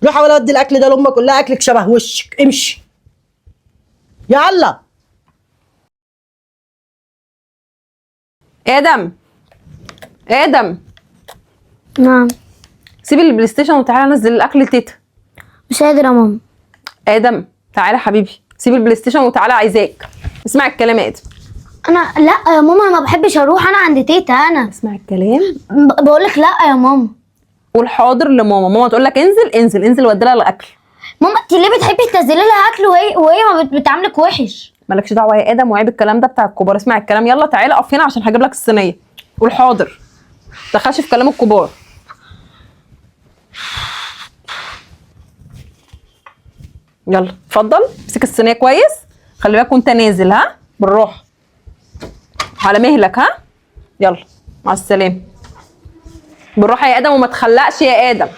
روح يا ولا ودي الاكل ده لامك، قول لها اكلك شبه وشك، امشي يلا. ادم ادم، نعم. سيب البلاي ستيشن وتعالى نزل الاكل لتيتا. مش قادر يا ماما. ادم تعالى حبيبي، سيب البلاي ستيشن وتعالى، عايزاك. اسمع الكلام يا ادم. انا لا يا ماما، انا ما بحبش اروح، انا عند تيتا. انا اسمع الكلام. بقول لك لا يا ماما. قول حاضر لماما، ماما تقول لك انزل انزل انزل ودي لها الاكل. ماما انت ليه بتحبي تنزلي لها اكل وهي ما بتعاملك وحش؟ مالكش دعوه يا ادم، وعيب الكلام ده بتاع الكبار. اسمع الكلام، يلا تعالى اقف هنا عشان هجيب لك الصينيه. قول حاضر، ما تدخلش في كلام الكبار. يلا اتفضل، امسك الصينيه كويس، خلي بالك وانت نازل، ها بالراحه على مهلك، ها يلا مع السلامه. بالراحه يا ادم وما تخلقش يا ادم.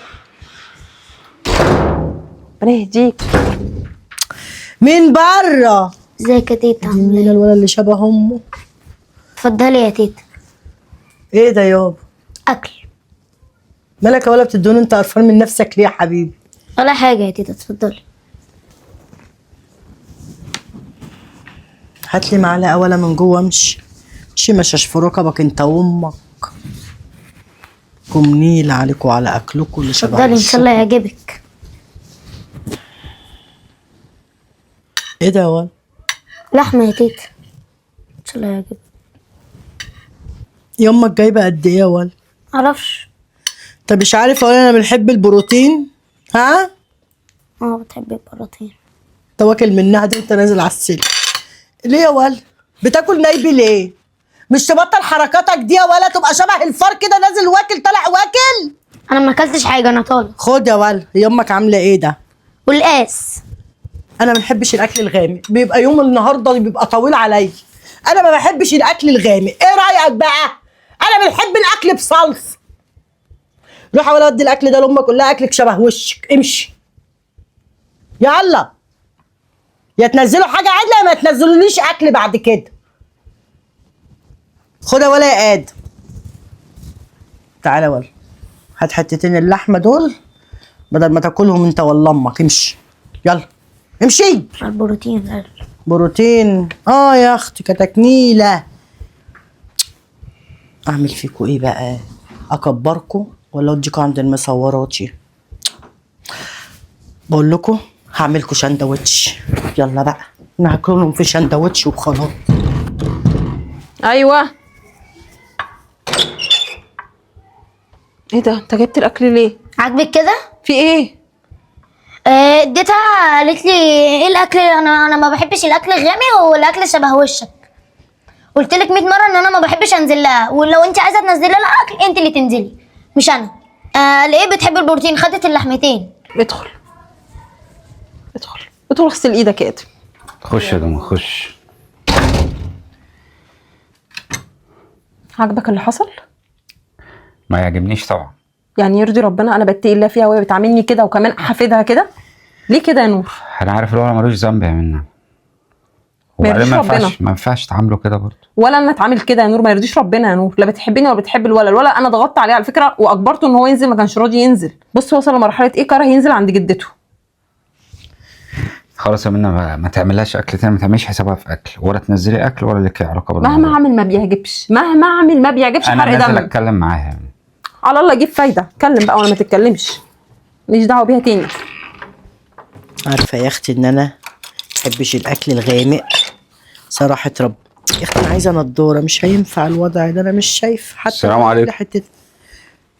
ربنا يهديك. مين بره؟ ازيك يا تيتا؟ مين الولد اللي شبه امه؟ اتفضلي يا تيتا. ايه ده يابا؟ اكل. مالك يا ولا بتدوني؟ انت قرفان من نفسك ليه يا حبيبي؟ ولا حاجه يا تيتا، اتفضلي. هات لي معلقه ولا من جوه، امشي مشاش في ركبك انت وامك. كم نيل عليكم وعلى اكلكم اللي شبه اتفضلي ان شاء الله يعجبك. ايه ده يا ولا؟ لحمه يا تيتا، ان شاء الله يعجبك. يامك جايبه قد ايه يا ولا؟ معرفش. انت مش عارف يا ولا انا بنحب البروتين؟ ها؟ بتحبي البراطين. انت واكل منها دي وانت نازل على السلم ليه يا ولا؟ بتاكل نايبي ليه؟ مش تبطل حركاتك دي يا ولا، تبقى شبه الفار كده، نازل واكل طالع واكل. انا ما اكلتش حاجه، انا طالع. خد يا ولا، هي امك عامله ايه ده؟ والقاس. انا ما بحبش الاكل الغامق، بيبقى يوم النهارده بيبقى طويل عليا. انا ما بحبش الاكل الغامق، ايه رايك بقى؟ انا بنحب الاكل بصلصه. روح يا ولا ودي الاكل ده لامك، قول لها اكلك شبه وشك، امشي يلا. يا تنزلوا حاجه عادله يا ما تنزلوليش اكل بعد كده. خد يا ولا يا ادم، تعالى ولا هات حتتين اللحمه دول بدل ما تاكلهم انت ولا امك. امشي يلا امشي. البروتين. بروتين يا اختي كتكنيله. اعمل فيكوا ايه بقى؟ اكبركوا ولا اوديكوا عند المصوراتي؟ بقول لكم هعملكوا شندوتش. يلا بقى ناكلهم في شندوتش وخلاص. ايوه. ايه ده؟ انت جبت الاكل ليه؟ عاجبك كده؟ في ايه؟ اديتها قالت لي ايه الاكل، انا ما بحبش الاكل الغامق والاكل شبه وشك. قلت لك 100 مره ان انا ما بحبش انزل لها، ولو انت عايزه تنزلي لها اكل انت اللي تنزلي مش انا. ليه بتحب البروتين؟ خدت اللحمتين. ادخل ادخل ادخل، اغسل ايدك يا ادم. خش يا دم خش. عاجبك اللي حصل؟ ما يعجبنيش طبعا. يعني يرضي ربنا انا بتقي الله فيها وهي بتعاملني كده وكمان احفدها كده؟ ليه كده يا نور؟ انا عارف الولد ملوش ذنب يا منى. ما يرضيش ربنا. ما ينفعش تعامله كده برضه. ولا انا اتعامل كده يا نور، ما يرضيش ربنا يا نور. لا بتحبني ولا بتحب الولد انا ضغطت عليه على فكره واجبرته ان هو ينزل، ما كانش راضي ينزل. بص وصل لمرحله ايه، كره ينزل عند جدته. خلاص يا منى ما تعملهاش اكل تاني، ما تعمليش حسابها في اكل ولا تنزلي اكل ولا لك علاقه بالموضوع. مهما اعمل ما بيعجبش، مهما اعمل ما بيعجبش. حرق انا نازل دمك. اتكلم معاها يعني. على الله يجيب فايده. اتكلم بقى وانا ما تتكلمش، ماليش دعوه بيها تاني. عارفه يا اختي ان انا ما بحبش الاكل الغامق صراحه رب. يا اختي انا عايزه نضاره، مش هينفع الوضع ده، انا مش شايف حتى. السلام عليكم. حته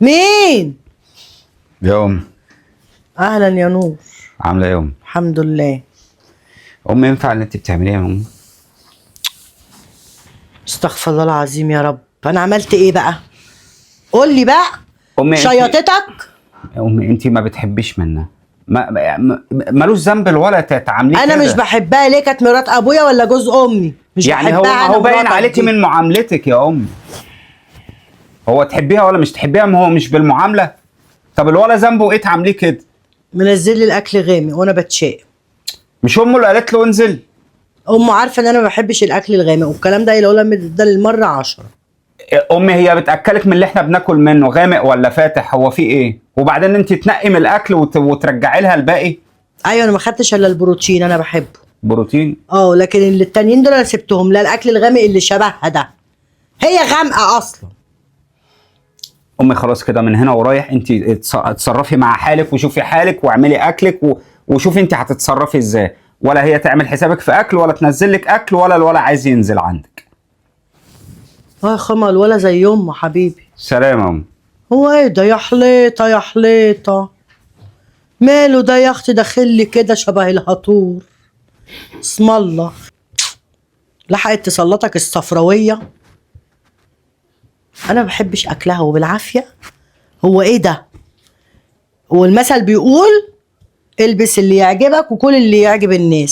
مين يا ام. اهلا يا نور. عامله ايه يا ام؟ الحمد لله. ام ينفع اللي انت بتعمليه يا ام؟ استغفر الله العظيم يا رب، انا عملت ايه بقى؟ قول لي بقى. امي شياطتك؟ يا امي انت ما بتحبيش منها، ملوش ذنب الولد تعامليه كده. انا مش بحبها ليه؟ كانت مرات ابويا ولا جوز امي؟ مش يعني بحبها. هو باين عليكي من معاملتك يا امي. هو تحبيها ولا مش تحبيها؟ ما هو مش بالمعامله. طب الولد ذنبه ايه تعامليه كده؟ منزل لي الاكل غامق وانا بتشاق. مش امه اللي قالت له انزل؟ امه عارفه ان انا ما بحبش الاكل الغامق، والكلام ده يقول ده للمره 10. امي هي بتاكلك من اللي احنا بناكل منه غامق ولا فاتح؟ هو في ايه؟ وبعدين انت تنقي من الاكل وترجعي لها الباقي. ايوه انا ما خدتش الا البروتين، انا بحبه. بروتين؟ لكن اللي التانيين دول انا سبتهم. لا الاكل الغامق اللي شبهها ده، هي غامقه اصلا. امي خلاص كده من هنا ورايح انت اتصرفي مع حالك وشوفي حالك واعملي اكلك وشوفي انت هتتصرفي ازاي. ولا هي تعمل حسابك في اكل ولا تنزل لك اكل ولا عايز ينزل عندك. يا خمل ولا زي امه حبيبي. سلام يا امي. هو ايه ده يا حليطه يا حليطه؟ ماله ده يا اختي؟ داخل لي كده شبه الهطور. اسم الله. لحقت تسلطك الصفراويه. انا ما بحبش اكلها وبالعافيه. هو ايه ده؟ والمثل بيقول البس اللي يعجبك وكل اللي يعجب الناس.